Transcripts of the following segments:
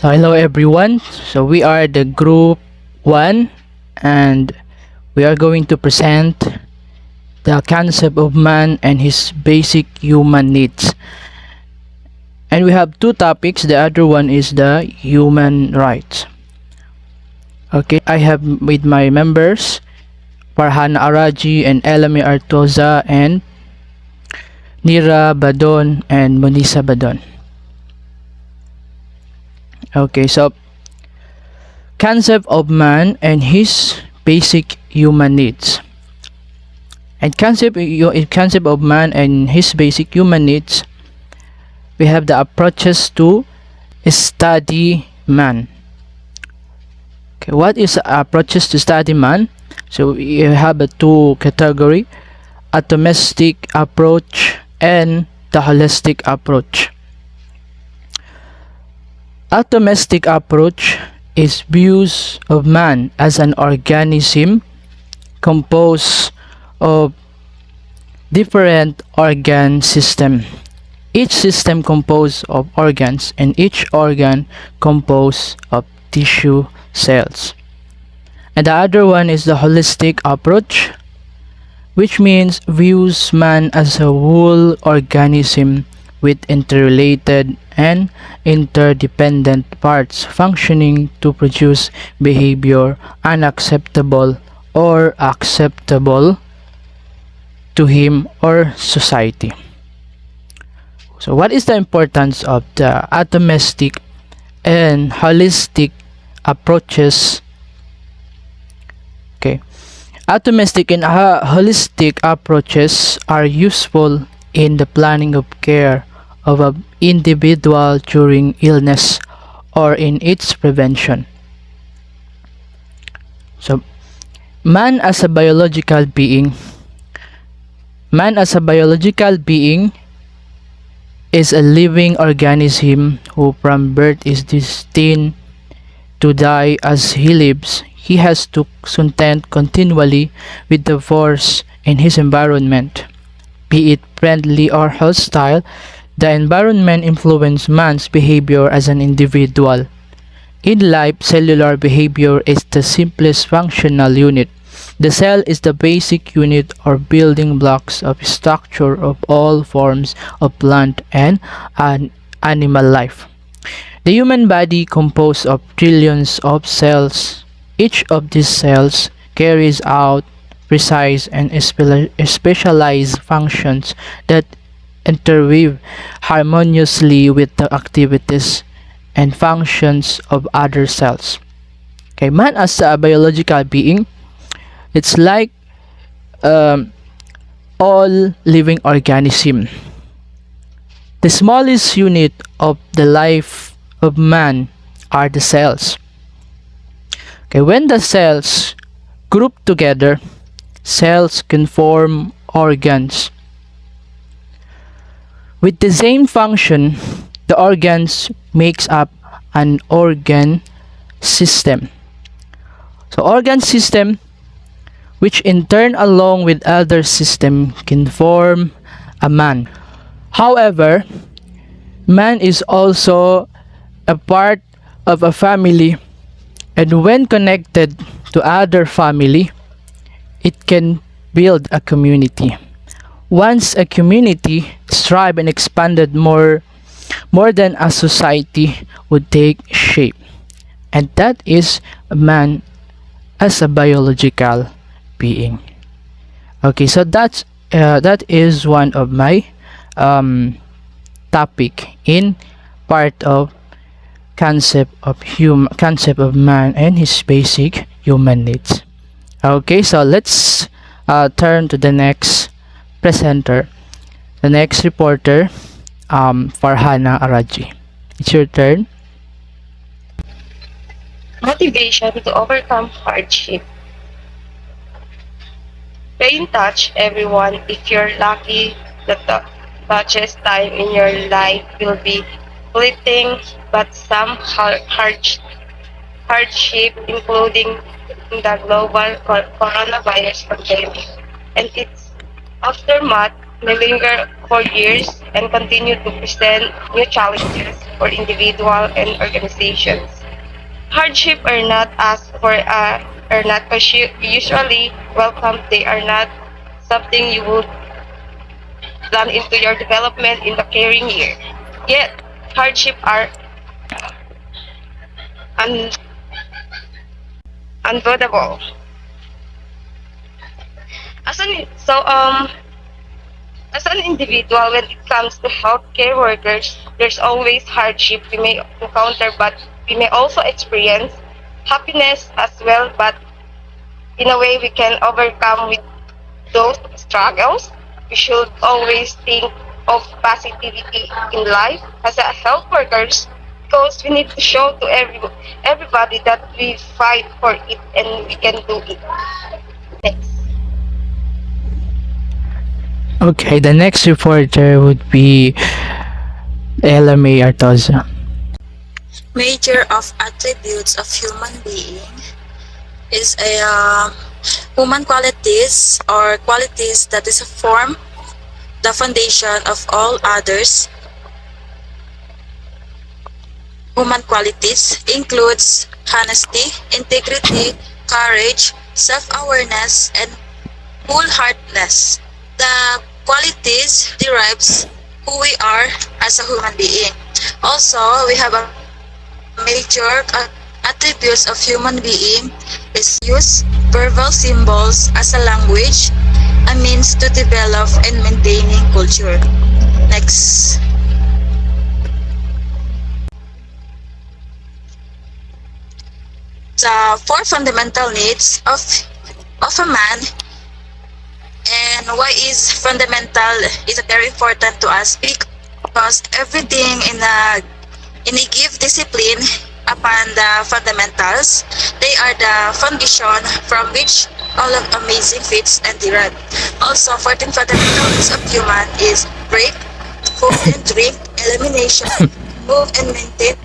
So hello everyone. So we are the group 1 and we are going to present the concept of man and his basic human needs. And we have two topics. The other one is the human rights. Okay, I have with my members Farhana Araji and Elami Artoza and Nira Badon and Monisa Badon. Okay, so concept of man and his basic human needs. And concept of man and his basic human needs, we have the approaches to study man. Okay, what is approaches to study man? So we have a two category: atomistic approach and the holistic approach. Atomistic approach is views of man as an organism composed of different organ system. Each system composed of organs and each organ composed of tissue cells. And the other one is the holistic approach, which means views man as a whole organism with interrelated and interdependent parts functioning to produce behavior unacceptable or acceptable to him or society. So what is the importance of the atomistic and holistic approaches? Okay, atomistic and holistic approaches are useful in the planning of care of an individual during illness or in its prevention. So, man as a biological being is a living organism who from birth is destined to die. As he lives, he has to contend continually with the force in his environment, be it friendly or hostile. The environment influences man's behavior as an individual. In life, cellular behavior is the simplest functional unit. The cell is the basic unit or building blocks of structure of all forms of plant and animal life. The human body composed of trillions of cells. Each of these cells carries out precise and specialized functions that interweave harmoniously with the activities and functions of other cells. Okay, man as a biological being, it's like all living organism. The smallest unit of the life of man are the cells. Okay, when the cells group together, cells can form organs. With the same function, the organs makes up an organ system. So organ system, which in turn along with other system can form a man. However, man is also a part of a family, and when connected to other family, it can build a community. Once a community thrived and expanded, more than a society would take shape, and that is man as a biological being. Okay, so that is one of my topic in part of concept of man and his basic human needs. Okay, so let's turn to the next presenter, the next reporter, Farhana Araji. It's your turn. Motivation to overcome hardship. Stay in touch, everyone. If you're lucky, the toughest time in your life will be fleeting, but some hardship, including the global coronavirus pandemic and its aftermath, may linger for years and continue to present new challenges for individual and organizations. Hardship are not asked for, are not usually welcome. They are not something you would plan into your development in the caring year. Yet, hardship are un- unavoidable. As an so As an individual, when it comes to healthcare workers, there's always hardship we may encounter, but we may also experience happiness as well. But in a way, we can overcome with those struggles. We should always think of positivity in life as a health workers, because we need to show to everybody that we fight for it and we can do it. Next. Okay, the next reporter would be Ella May Artoza. Major of attributes of human being is a human qualities or qualities that is a form the foundation of all others. Human qualities includes honesty, integrity, courage, self-awareness, and wholeheartedness. The qualities derives who we are as a human being. Also, we have a major attributes of human being is use verbal symbols as a language, a means to develop and maintaining culture. Next. The four fundamental needs of a man, and why is fundamental is very important to us because everything in a give discipline upon the fundamentals, they are the foundation from which all of amazing feats and derive. Also, 14 fundamentals of human is break, food and drink, elimination, move and maintain,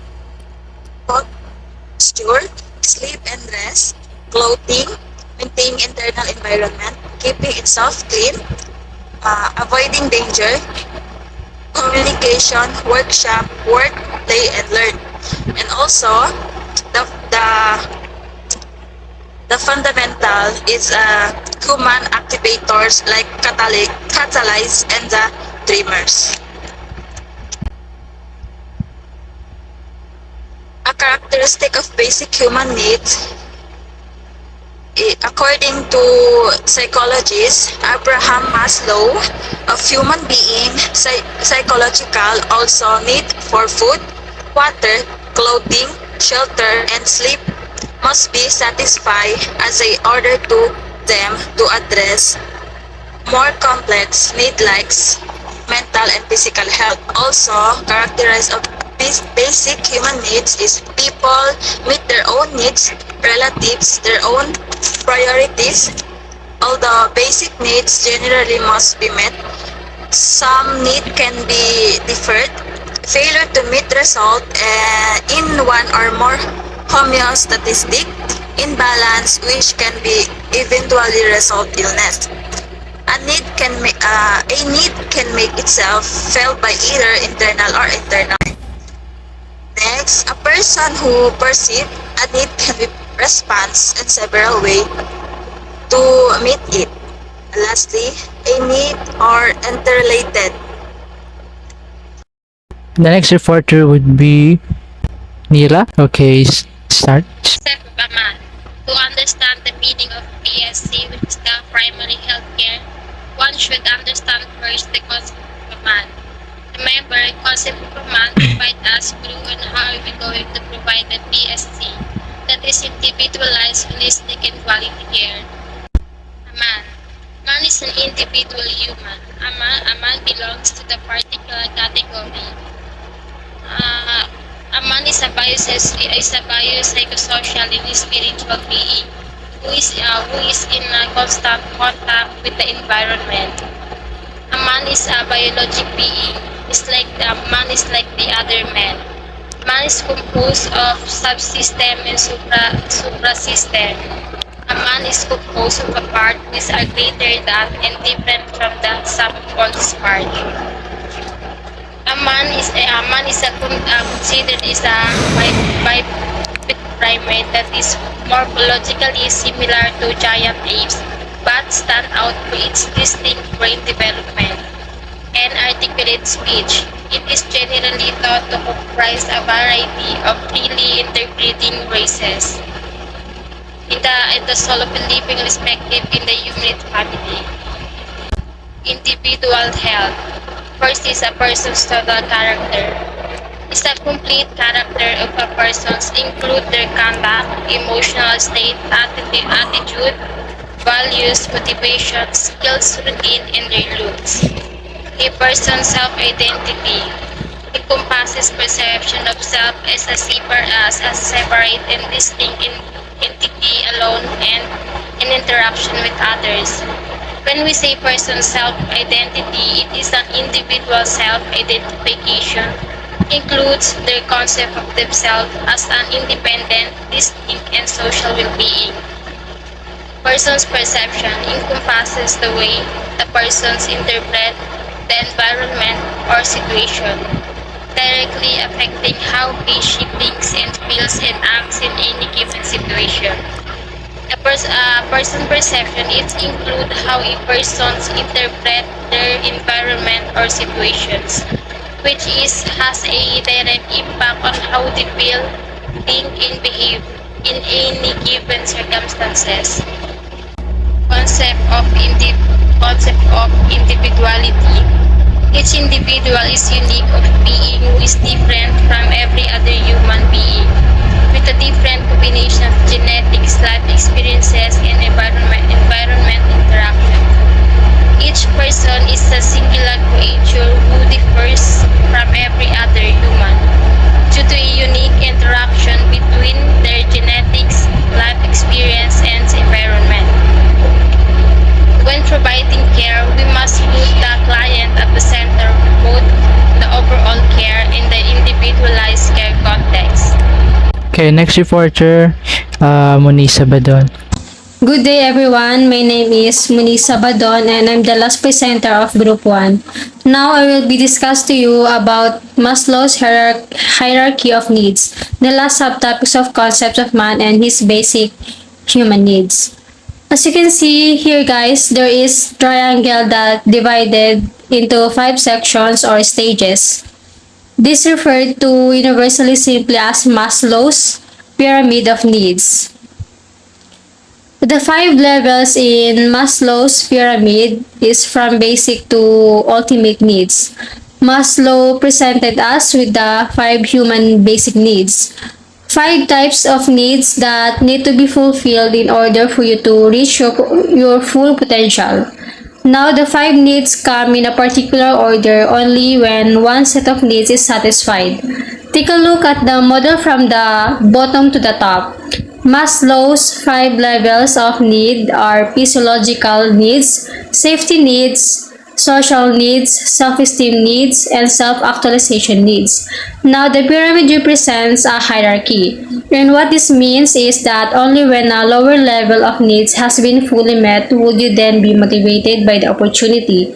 posture, sleep and rest, clothing, maintaining internal environment, keeping itself clean, avoiding danger, communication, workshop, work, play, and learn. And also, the the fundamental is human activators like catalyze and the dreamers. A characteristic of basic human needs, according to psychologist Abraham Maslow, of human being psychological also need for food, water, clothing, shelter, and sleep must be satisfied as a order to them to address more complex need like mental and physical health. Also, characterized of these basic human needs is people meet their own needs, relatives their own priorities. Although basic needs generally must be met, some need can be deferred. Failure to meet result in one or more homeostatic imbalance which can be eventually result illness. A need can make itself felt by either internal or external. Next, a person who perceives a need can be response in several ways to meet it. Lastly, a need or interrelated. The next reporter would be Nira. Okay, start. Concept of a man. To understand the meaning of PSC, which is the primary healthcare, one should understand first the concept of a man. Remember, concept of a man provide us clue on how we're going to provide the PSC, that is individualized, holistic, and quality care. A man. Man is an individual human. A man belongs to the particular category. A man is a biopsychosocial and spiritual being who is in constant contact with the environment. A man is a biologic being. Man is like the other man. Man is composed of subsystem and suprasystem. A man is composed of a part which are greater than and different from the sum of all his parts. Considered as a biped primate that is morphologically similar to giant apes, but stand out for its distinct brain development and articulate speech. It is generally thought to comprise a variety of freely interbreeding races in the sole of a living respective in the humanid family. Individual health. First is a person's total character. Is the complete character of a person's include their conduct, emotional state, attitude, values, motivation, skills, routine, and their looks. A person's self-identity encompasses perception of self as a separate and distinct entity alone and in interaction with others. When we say person's self-identity, it is an individual self-identification, includes their concept of themselves as an independent, distinct, and social well-being. Person's perception encompasses the way the persons interpret the environment or situation, directly affecting how she thinks and feels and acts in any given situation. A person perception it include how a persons interpret their environment or situations, which has a direct impact on how they feel, think, and behave in any given circumstances. Concept of individuality. Each individual is unique of being who is different from every other human being, with a different combination of genetics, life experiences, and environment interaction. Each person is a singular creature who differs from every other human due to a unique interaction between their genetics, life experience, and environment. When providing care, we must put the client at the center of both the overall care and the individualized care context. Okay, next reporter, Monisa Badon. Good day everyone, my name is Munisa Badon and I'm the last presenter of Group 1. Now I will be discussed to you about Maslow's hierarchy of needs, the last subtopics of concepts of man and his basic human needs. As you can see here guys, there is triangle that divided into 5 sections or stages. This referred to universally simply as Maslow's pyramid of needs. The 5 levels in Maslow's pyramid is from basic to ultimate needs. Maslow presented us with the 5 human basic needs. 5 types of needs that need to be fulfilled in order for you to reach your full potential. Now, the 5 needs come in a particular order only when one set of needs is satisfied. Take a look at the model from the bottom to the top. Maslow's 5 levels of need are physiological needs, safety needs, social needs, self-esteem needs, and self-actualization needs. Now, the pyramid represents a hierarchy. And what this means is that only when a lower level of needs has been fully met would you then be motivated by the opportunity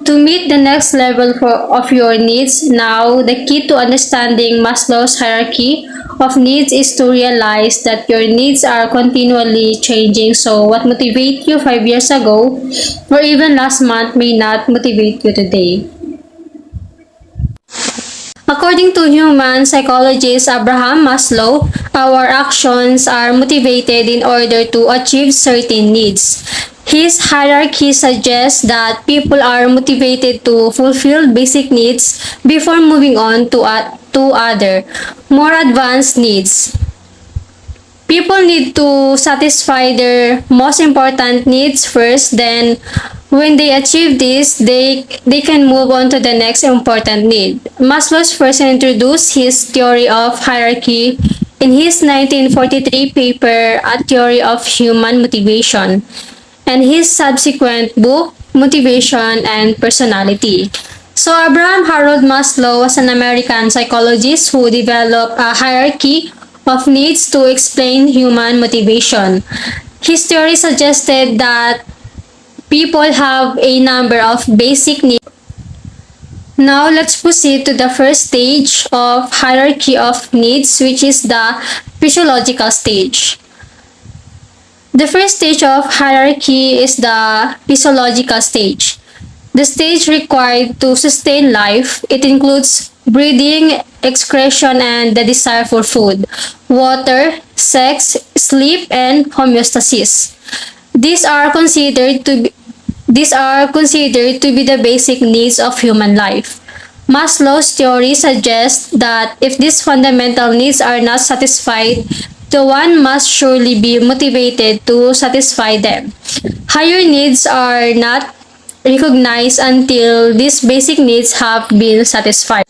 to meet the next level of your needs. Now, the key to understanding Maslow's hierarchy of needs is to realize that your needs are continually changing, so what motivated you 5 years ago or even last month may not motivate you today. According to human psychologist Abraham Maslow, our actions are motivated in order to achieve certain needs. His hierarchy suggests that people are motivated to fulfill basic needs before moving on to other, more advanced needs. People need to satisfy their most important needs first, then when they achieve this, they can move on to the next important need. Maslow first introduced his theory of hierarchy in his 1943 paper, A Theory of Human Motivation, and his subsequent book, Motivation and Personality. So Abraham Harold Maslow was an American psychologist who developed a hierarchy of needs to explain human motivation. His theory suggested that people have a number of basic needs. Now let's proceed to the first stage of hierarchy of needs, which is the physiological stage. The first stage of hierarchy is the physiological stage. The stage required to sustain life. It includes breathing, excretion, and the desire for food, water, sex, sleep, and homeostasis. These are considered to be, these are considered to be the basic needs of human life. Maslow's theory suggests that if these fundamental needs are not satisfied, the one must surely be motivated to satisfy them. Higher needs are not recognized until these basic needs have been satisfied.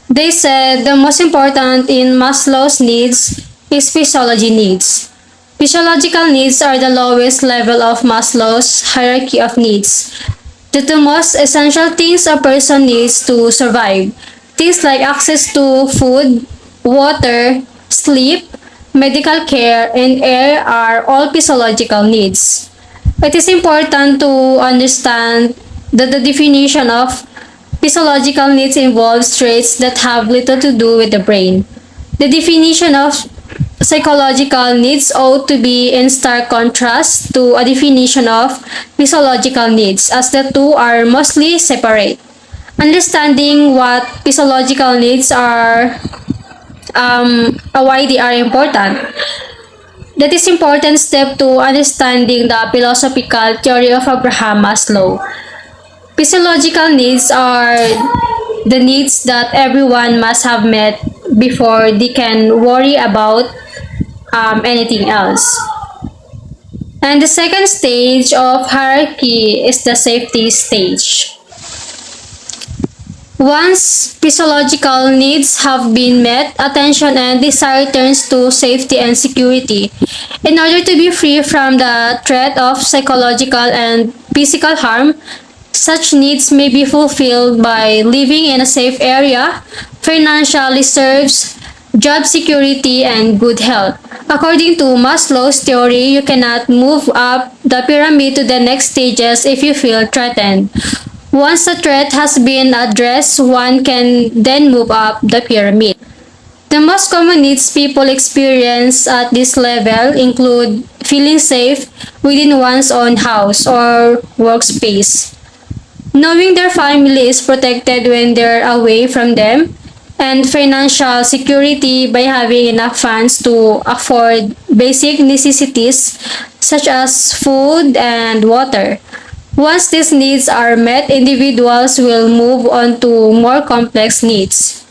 They said the most important in Maslow's needs is physiology needs. Physiological needs are the lowest level of Maslow's hierarchy of needs. The two most essential things a person needs to survive. Things like access to food, water, sleep, medical care, and air are all physiological needs. It is important to understand that the definition of physiological needs involves traits that have little to do with the brain. The definition of psychological needs ought to be in stark contrast to a definition of physiological needs, as the two are mostly separate. Understanding what physiological needs are, why they are important. That is important step to understanding the philosophical theory of Abraham Maslow. Physiological needs are the needs that everyone must have met before they can worry about anything else. And the second stage of hierarchy is the safety stage. Once physiological needs have been met, attention and desire turns to safety and security. In order to be free from the threat of psychological and physical harm, such needs may be fulfilled by living in a safe area, financial reserves, job security, and good health. According to Maslow's theory, you cannot move up the pyramid to the next stages if you feel threatened. Once the threat has been addressed, one can then move up the pyramid. The most common needs people experience at this level include feeling safe within one's own house or workspace, knowing their family is protected when they're away from them, and financial security by having enough funds to afford basic necessities such as food and water. Once these needs are met, individuals will move on to more complex needs.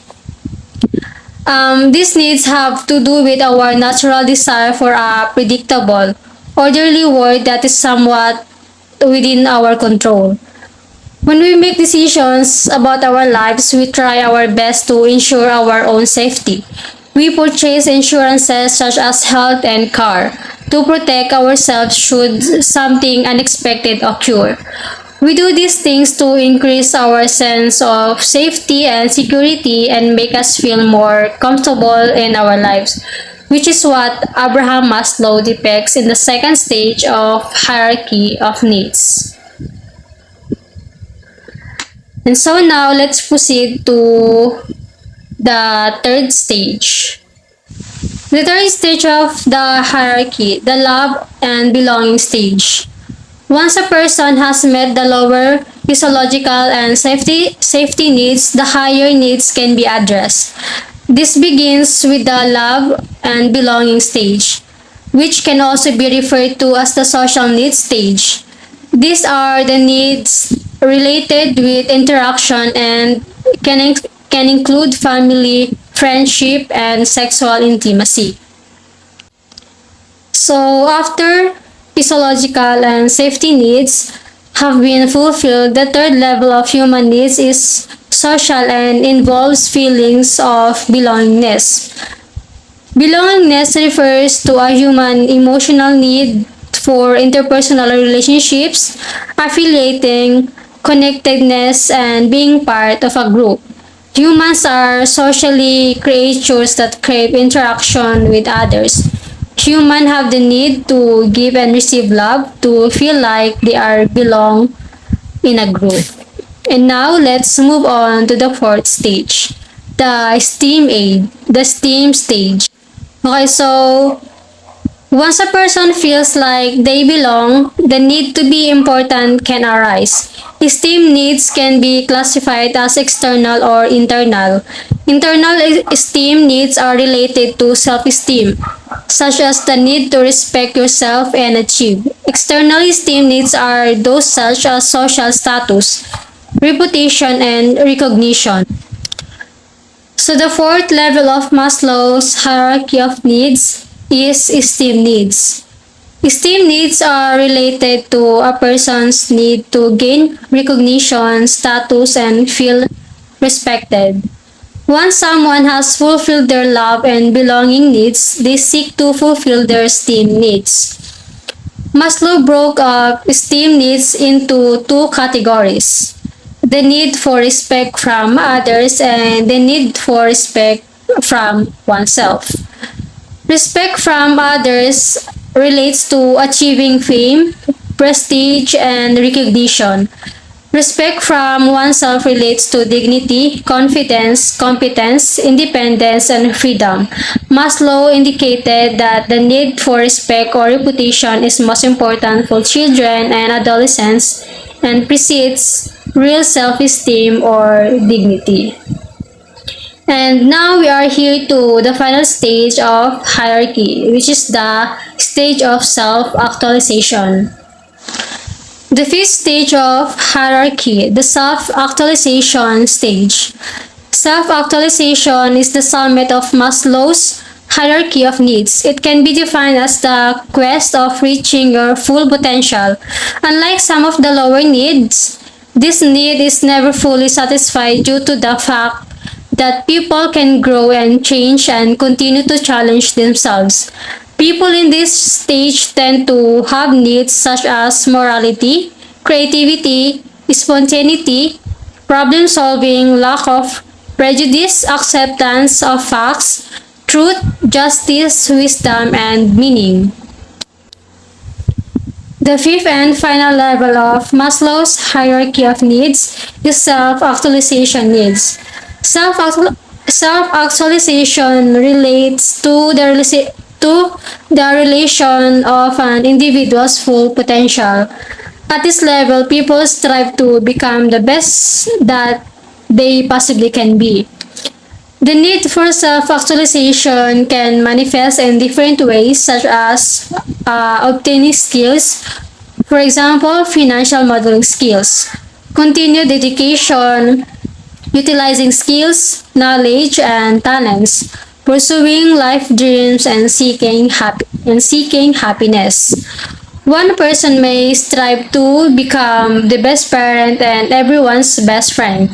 These needs have to do with our natural desire for a predictable, orderly world that is somewhat within our control. When we make decisions about our lives, we try our best to ensure our own safety. We purchase insurances such as health and car to protect ourselves should something unexpected occur. We do these things to increase our sense of safety and security and make us feel more comfortable in our lives, which is what Abraham Maslow depicts in the second stage of hierarchy of needs. And so now let's proceed to the third stage. The third stage of the hierarchy, the love and belonging stage. Once a person has met the lower physiological and safety needs, the higher needs can be addressed. This begins with the love and belonging stage, which can also be referred to as the social needs stage. These are the needs related with interaction and can include family, friendship, and sexual intimacy. So after physiological and safety needs have been fulfilled, the third level of human needs is social and involves feelings of belongingness. Belongingness refers to a human emotional need for interpersonal relationships, affiliating, connectedness, and being part of a group. Humans are socially creatures that crave interaction with others. Humans have the need to give and receive love to feel like they are belong in a group. And now let's move on to the fourth stage, the STEAM stage. Okay, so once a person feels like they belong, the need to be important can arise. Esteem needs can be classified as external or internal. Internal esteem needs are related to self-esteem, such as the need to respect yourself and achieve. External esteem needs are those such as social status, reputation, and recognition. So the fourth level of Maslow's hierarchy of needs is esteem needs. Esteem needs are related to a person's need to gain recognition, status, and feel respected. Once someone has fulfilled their love and belonging needs, they seek to fulfill their esteem needs. Maslow broke up esteem needs into two categories: the need for respect from others and the need for respect from oneself. Respect from others relates to achieving fame, prestige, and recognition. Respect from oneself relates to dignity, confidence, competence, independence, and freedom. Maslow indicated that the need for respect or reputation is most important for children and adolescents and precedes real self-esteem or dignity. And now we are here to the final stage of hierarchy, which is the stage of self-actualization. The fifth stage of hierarchy, the self-actualization stage. Self-actualization is the summit of Maslow's hierarchy of needs. It can be defined as the quest of reaching your full potential. Unlike some of the lower needs, this need is never fully satisfied due to the fact that people can grow and change and continue to challenge themselves. People in this stage tend to have needs such as morality, creativity, spontaneity, problem solving, lack of prejudice, acceptance of facts, truth, justice, wisdom, and meaning. The fifth and final level of Maslow's hierarchy of needs is self-actualization needs. Self self-actualization relates to the relation of an individual's full potential. At this level, people strive to become the best that they possibly can be. The need for self-actualization can manifest in different ways, such as obtaining skills, for example, financial modeling skills, continued education, utilizing skills, knowledge, and talents, pursuing life dreams, and seeking happiness. One person may strive to become the best parent and everyone's best friend.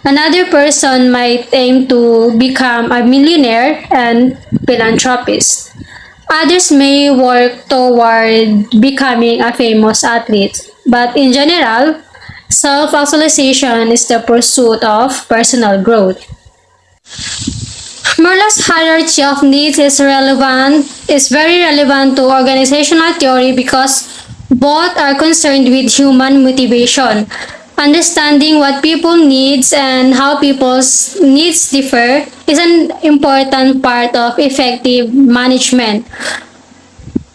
Another person might aim to become a millionaire and philanthropist. Others may work toward becoming a famous athlete. But in general, self-actualization is the pursuit of personal growth. Merle's hierarchy of needs is very relevant to organizational theory because both are concerned with human motivation. Understanding what people needs and how people's needs differ is an important part of effective management.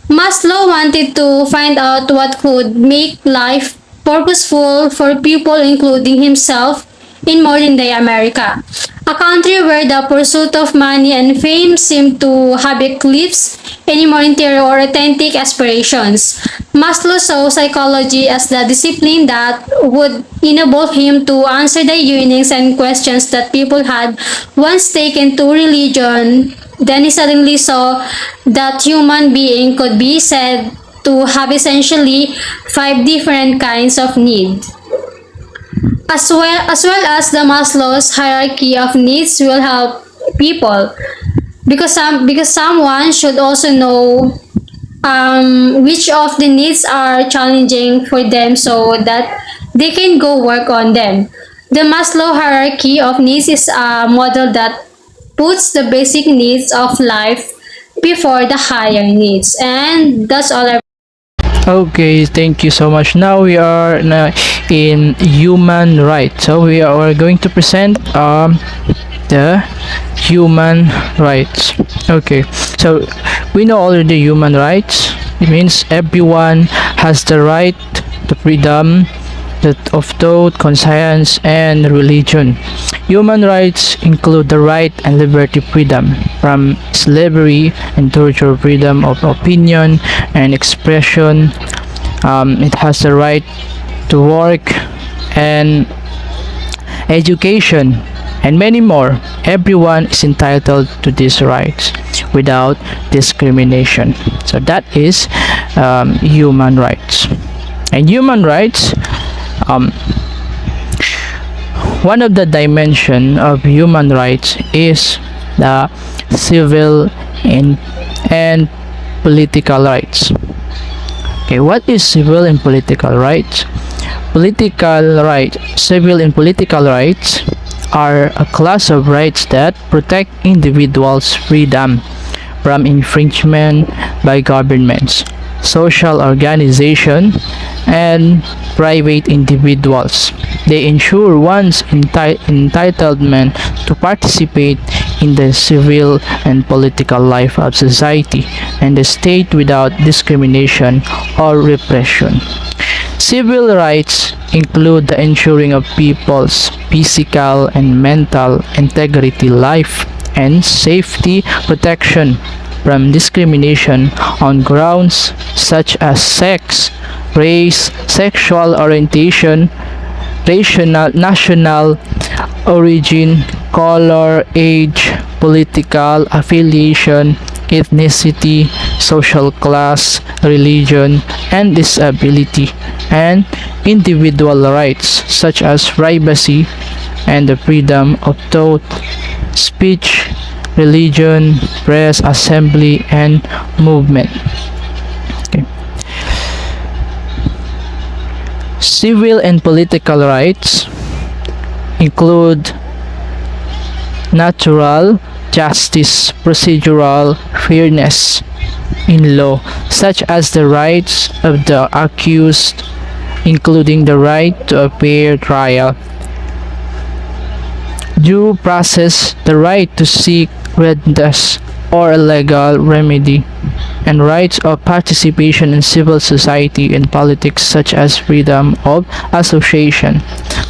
Maslow wanted to find out what could make life purposeful for people, including himself, in modern day America, a country where the pursuit of money and fame seemed to have eclipsed any more interior or authentic aspirations. Maslow saw psychology as the discipline that would enable him to answer the yearnings and questions that people had once taken to religion. Then he suddenly saw that human being could be said to have essentially five different kinds of need. As well as the Maslow's hierarchy of needs will help people because someone should also know which of the needs are challenging for them so that they can go work on them. The Maslow hierarchy of needs is a model that puts the basic needs of life before the higher needs. And that's all. Okay, thank you so much. Now we are in human rights. So we are going to present the human rights. Okay, so we know already human rights. It means everyone has the right to freedom of thought, conscience, and religion. Human rights include the right and liberty freedom from slavery and torture, freedom of opinion and expression. It has the right to work and education and many more. Everyone is entitled to these rights without discrimination. So that is human rights. And human rights, one of the dimension of human rights is the civil and political rights. Okay, what is civil and political rights? Civil and political rights are a class of rights that protect individuals' freedom from infringement by governments, social organizations, and private individuals. They ensure one's entitlement to participate in the civil and political life of society and the state without discrimination or repression. Civil rights include the ensuring of people's physical and mental integrity, life, and safety, protection from discrimination on grounds such as sex, race, sexual orientation, national origin, color, age, political affiliation, ethnicity, social class, religion, and disability, and individual rights such as privacy and the freedom of thought, speech, religion, press, assembly, and movement. Okay. Civil and political rights include natural justice, procedural fairness in law, such as the rights of the accused, including the right to a fair trial, due process, the right to seek redress or a legal remedy, and rights of participation in civil society and politics such as freedom of association,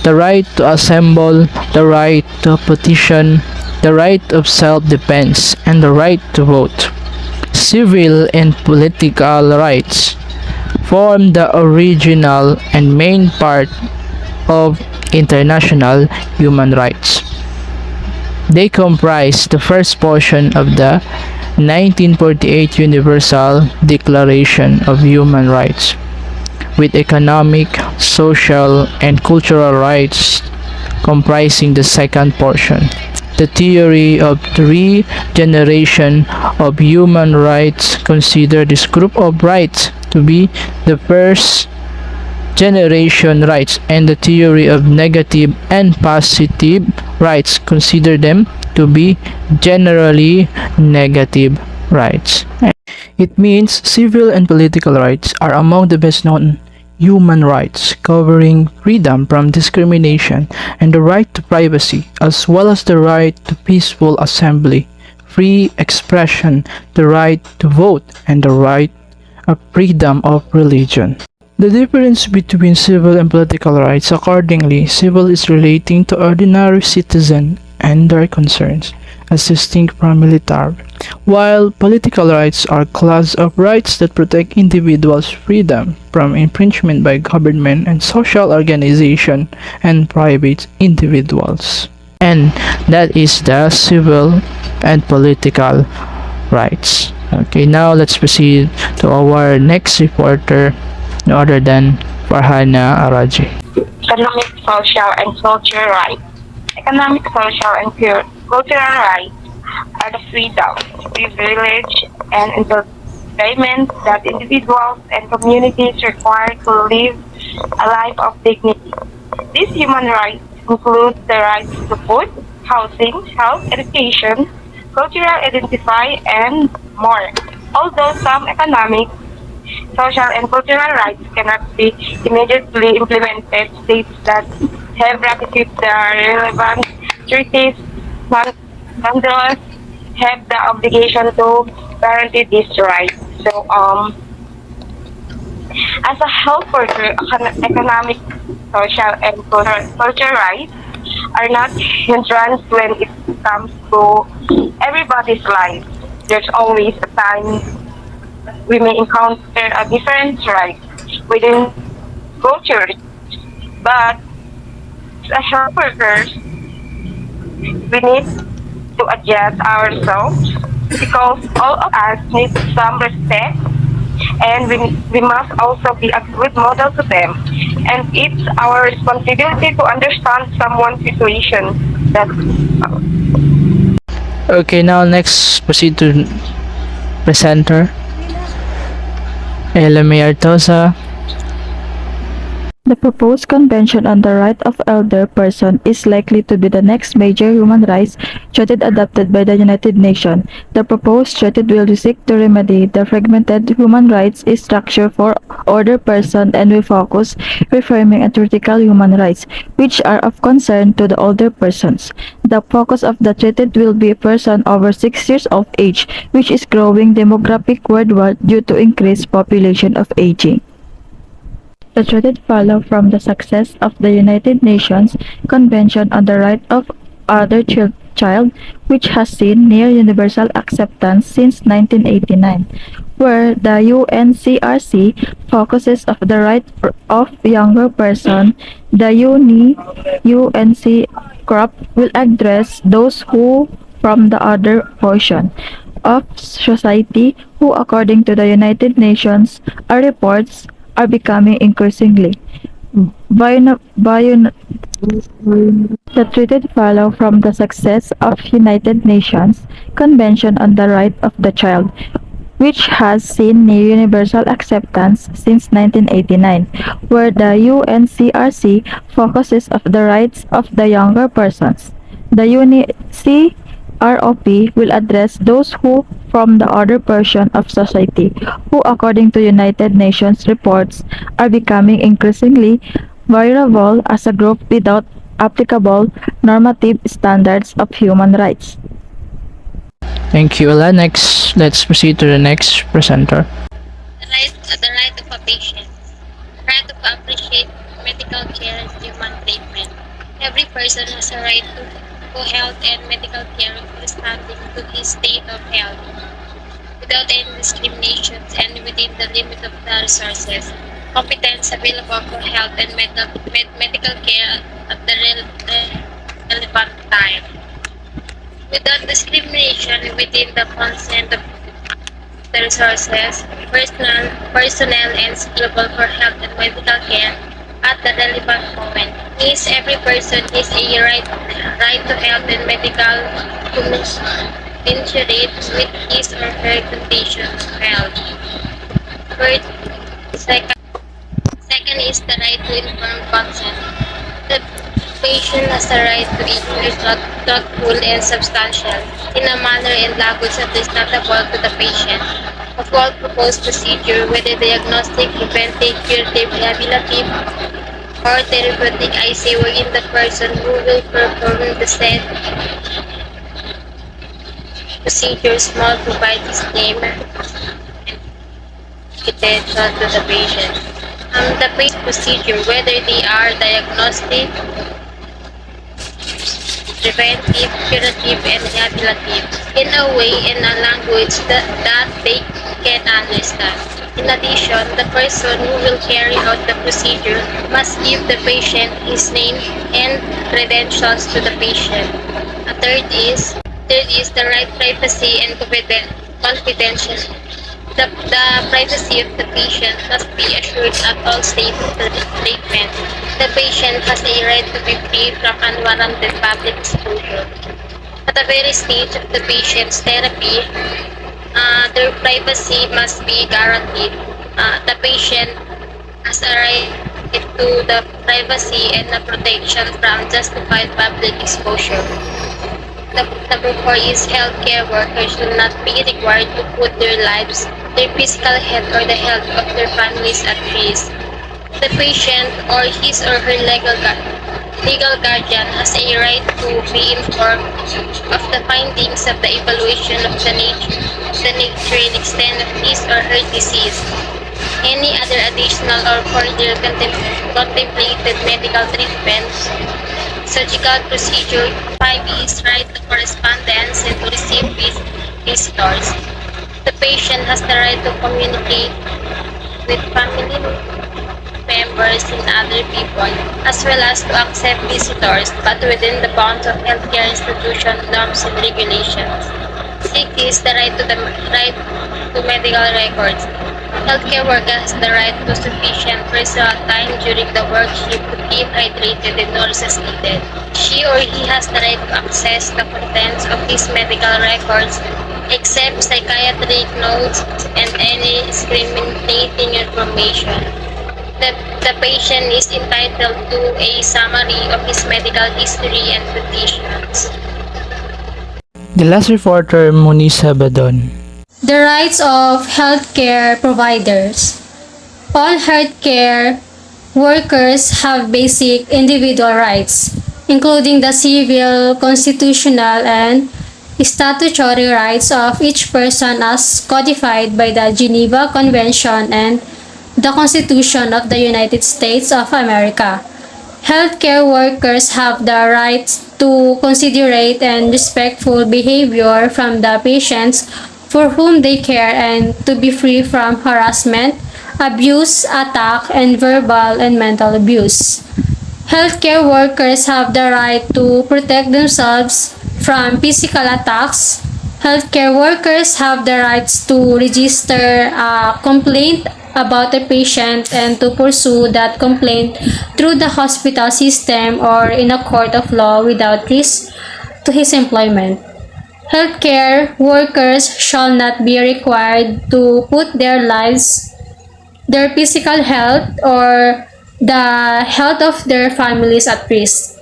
the right to assemble, the right to petition, the right of self-defense, and the right to vote. Civil and political rights form the original and main part of international human rights. They comprise the first portion of the 1948 Universal Declaration of Human Rights, with economic, social, and cultural rights comprising the second portion. The theory of three generation of human rights consider this group of rights to be the first generation rights, and the theory of negative and positive rights consider them to be generally negative rights. It means civil and political rights are among the best known human rights, covering freedom from discrimination and the right to privacy, as well as the right to peaceful assembly, free expression, the right to vote, and the right of freedom of religion. The difference between civil and political rights, accordingly, civil is relating to ordinary citizens and their concerns, as distinct from military, while political rights are a class of rights that protect individuals' freedom from infringement by government and social organization and private individuals. And that is the civil and political rights. Okay, now let's proceed to our next reporter, no other than Farhana Araji. Economic, social, and cultural rights. Economic, social, and cultural rights are the freedom, privilege, and entertainment that individuals and communities require to live a life of dignity. These human rights include the rights to food, housing, health, education, cultural identity, and more. Although some economic, social, and cultural rights cannot be immediately implemented, states that have ratified the relevant treaties nonetheless have the obligation to guarantee this right. So, as a health worker, economic, social, and cultural rights are not hindrance when it comes to everybody's life. There's always a time we may encounter a different right within cultures, but as health workers, we need to adjust ourselves because all of us need some respect and we must also be a good model to them. And it's our responsibility to understand someone's situation that Okay, now next proceed to presenter Elame Artosa. The proposed Convention on the Right of Elder Person is likely to be the next major human rights treaty adopted by the United Nations. The proposed treaty will seek to remedy the fragmented human rights structure for older persons and will focus reforming and critical human rights, which are of concern to the older persons. The focus of the treaty will be person over 6 years of age, which is growing demographic worldwide due to increased population of aging. The treaty follows from the success of the United Nations Convention on the Right of Other Child, which has seen near universal acceptance since 1989, where the UNCRC focuses on the right of younger person. The UNCROP will address those who from the other portion of society who, according to the United Nations reports, are becoming increasingly the treaty follows from the success of United Nations Convention on the Right of the Child, which has seen near universal acceptance since 1989, where the UNCRC focuses on the rights of the younger persons. The UNCROP will address those who from the other portion of society who, according to United Nations reports, are becoming increasingly vulnerable as a group without applicable normative standards of human rights. Thank you, Ella. Next, let's proceed to the next presenter. The right of a patient. The right to appreciate medical care and human treatment. Every person has a right to health and medical care corresponding to his state of health, without any discriminations and within the limit of the resources, competence available for health and medical care at the relevant time, without discrimination within the consent of the resources, personnel and suitable for health and medical care at the relevant moment. Is every person has a right to health and medical insurance with his or her condition of health. Third, second is the right to informed consent. The patient has the right to be thoughtful and substantial in a manner and language that is not able to the patient. Of all proposed procedure, whether diagnostic, preventive, curative, rehabilitative, or therapeutic, I say wherein the person who will perform the said procedures must provide his name and credential to the patient. The patient procedure, whether they are diagnostic, preventive, curative, and rehabilitative, in a way and a language that they can understand. In addition, the person who will carry out the procedure must give the patient his name and credentials to the patient. Third is the right privacy and confidential. The privacy of the patient must be assured at all stages of the treatment. The patient has a right to be free from unwarranted public exposure. At the very stage of the patient's therapy, their privacy must be guaranteed. The patient has a right to the privacy and the protection from justified public exposure. Number 4 is healthcare workers should not be required to put their lives, their physical health, or the health of their families at risk. The patient or his or her legal guardian has a right to be informed of the findings of the evaluation of the nature and extent of his or her disease. Any other additional or further contemplated medical treatments, surgical procedure. 5 is right to correspondence and to receive visitors. The patient has the right to communicate with family members and other people, as well as to accept visitors, but within the bounds of healthcare institution norms and regulations. 6 is the right to medical records. Healthcare worker has the right to sufficient personal time during the work shift to keep hydrated and nourished as needed. She or he has the right to access the contents of his medical records, except psychiatric notes and any discriminating information. The patient is entitled to a summary of his medical history and conditions. The last reporter, Moniz Sabadon. The rights of healthcare providers. All healthcare workers have basic individual rights, including the civil, constitutional, and statutory rights of each person as codified by the Geneva Convention and the Constitution of the United States of America. Healthcare workers have the right to considerate and respectful behavior from the patients for whom they care and to be free from harassment, abuse, attack, and verbal and mental abuse. Healthcare workers have the right to protect themselves from physical attacks. Healthcare workers have the rights to register a complaint about a patient and to pursue that complaint through the hospital system or in a court of law without risk to his employment. Healthcare workers shall not be required to put their lives, their physical health, or the health of their families at risk.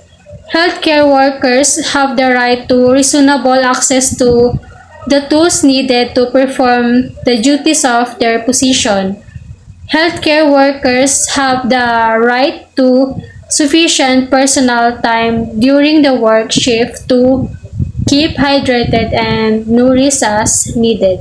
Healthcare workers have the right to reasonable access to the tools needed to perform the duties of their position. Healthcare workers have the right to sufficient personal time during the work shift to keep hydrated and nourished as needed.